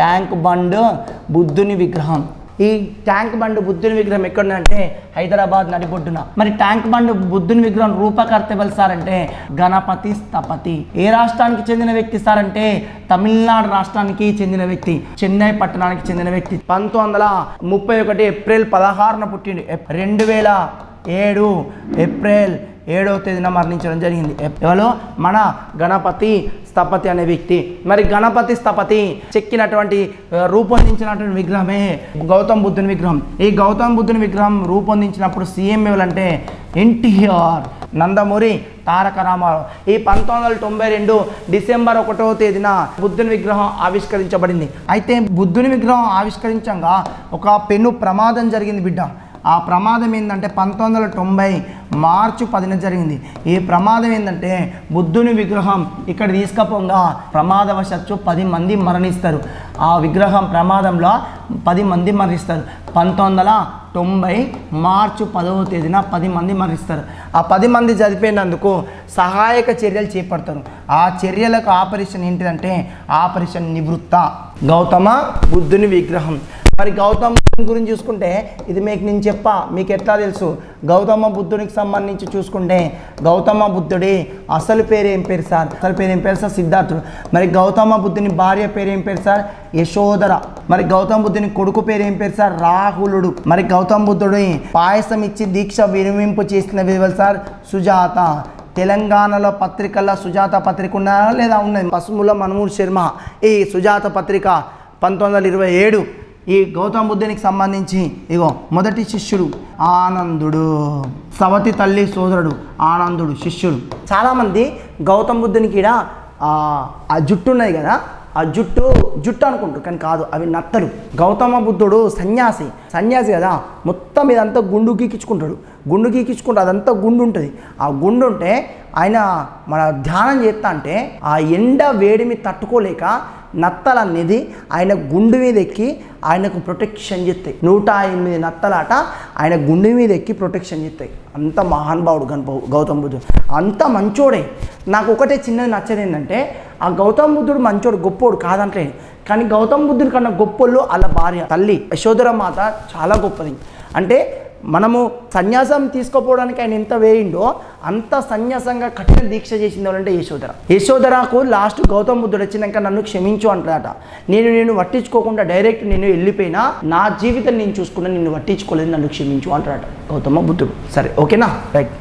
Tank bund బుద్ధుని విగ్రహం. ఈ ట్యాంక్ బండ్ బుద్ధుని విగ్రహం ఎక్కడుందంటే హైదరాబాద్ నడిబొడ్డున. మరి ట్యాంక్ బండ్ బుద్ధుని విగ్రహం రూపకర్త ఎవరు సార్ అంటే గణపతి స్థపతి. ఏ రాష్ట్రానికి చెందిన వ్యక్తి సార్ అంటే తమిళనాడు రాష్ట్రానికి చెందిన వ్యక్తి, చెన్నై పట్టణానికి చెందిన వ్యక్తి. 1931 ఏప్రిల్ 16న పుట్టిండు. 2007 ఏప్రిల్ 7వ తేదీన మరణించడం జరిగింది. ఎవరు? మన గణపతి స్థపతి అనే వ్యక్తి. మరి గణపతి స్థపతి చెక్కినటువంటి రూపొందించినటువంటి విగ్రహమే గౌతమ బుద్ధుని విగ్రహం. ఈ గౌతమ బుద్ధుని విగ్రహం రూపొందించినప్పుడు సీఎం ఎవరంటే ఎన్టీఆర్, నందమూరి తారక రామారావు. ఈ 1992 డిసెంబర్ 1వ తేదీన బుద్ధుని విగ్రహం ఆవిష్కరించబడింది. అయితే బుద్ధుని విగ్రహం ఆవిష్కరించగా ఒక పెను ప్రమాదం జరిగింది బిడ్డ. ఆ ప్రమాదం ఏంటంటే 1990 మార్చి 10న జరిగింది. ఈ ప్రమాదం ఏంటంటే బుద్ధుని విగ్రహం ఇక్కడ తీసుకపోగా ప్రమాదవశత్తు 10 మంది మరణిస్తారు. ఆ విగ్రహం ప్రమాదంలో 10 మంది మరణిస్తారు. 1990 మార్చి 10వ తేదీన 10 మంది మరణిస్తారు. ఆ 10 మంది చనిపోయినందుకు సహాయక చర్యలు చేపడతారు. ఆ చర్యలకు ఆపరేషన్ ఏంటిదంటే ఆపరేషన్ నివృత్త. గౌతమ బుద్ధుని విగ్రహం. మరి గౌతమ బుద్ధుని గురించి చూసుకుంటే ఇది నేను చెప్పా, మీకు ఎట్లా తెలుసు? గౌతమ బుద్ధునికి సంబంధించి చూసుకుంటే గౌతమ బుద్ధుడి అసలు పేరు ఏం పేరు సార్? అసలు పేరు ఏం పేరు సార్? సిద్ధార్థుడు. మరి గౌతమ బుద్ధుని భార్య పేరు ఏం పేరు సార్? యశోధర. మరి గౌతమ బుద్ధుని కొడుకు పేరు ఏం పేరు సార్? రాహులుడు. మరి గౌతమ బుద్ధుడి పాయసం ఇచ్చి దీక్ష విరమింపు చేసిన విలువలు సార్? సుజాత. తెలంగాణలో పత్రికల్లో సుజాత పత్రిక ఉన్నారా లేదా? ఉన్నది. పసుముల మనమూరు శర్మ ఈ సుజాత పత్రిక 1927. ఈ గౌతమ బుద్ధునికి సంబంధించి ఇగో మొదటి శిష్యుడు ఆనందుడు, సవతి తల్లి సోదరుడు ఆనందుడు శిష్యుడు. చాలామంది గౌతమ బుద్ధునికి ఇక్కడ ఆ జుట్టు ఉన్నది కదా, ఆ జుట్టు అనుకుంటారు, కానీ కాదు, అవి నత్తలు. గౌతమ బుద్ధుడు సన్యాసి కదా, మొత్తం ఇదంతా గుండు గీకించుకుంటాడు. అదంతా గుండు ఉంటుంది. ఆ గుండు ఉంటే ఆయన మన ధ్యానం చేస్తా అంటే ఆ ఎండ వేడిమి తట్టుకోలేక నత్తలనేది ఆయన గుండు మీద ఎక్కి ఆయనకు ప్రొటెక్షన్ చేస్తాయి. 108 నత్తలాట ఆయన గుండు మీద ఎక్కి ప్రొటెక్షన్ చేస్తాయి. అంత మహానుభావుడు గౌతమ బుద్ధుడు, అంత మంచోడే. నాకు ఒకటే చిన్నది నచ్చదు ఏంటంటే ఆ గౌతమ బుద్ధుడు మంచోడు, గొప్పోడు కాదంటే, కానీ గౌతమ బుద్ధుడి కన్నా గొప్పోళ్ళు వాళ్ళ భార్య తల్లి యశోధర మాత చాలా గొప్పది. అంటే మనము సన్యాసం తీసుకోపోవడానికి ఆయన ఎంత వేయిండో అంత సన్యాసంగా కఠిన దీక్ష చేసింది ఎవరంటే యశోధరకు లాస్ట్ గౌతమ బుద్ధుడు వచ్చినాక నన్ను క్షమించు అంటాడట. నేను పట్టించుకోకుండా డైరెక్ట్ నేను వెళ్ళిపోయినా, నా జీవితం నేను చూసుకున్నా, నిన్ను పట్టించుకోలేదు, నన్ను క్షమించు అంటాడట గౌతమ బుద్ధుడు. సరే, ఓకేనా? రైట్.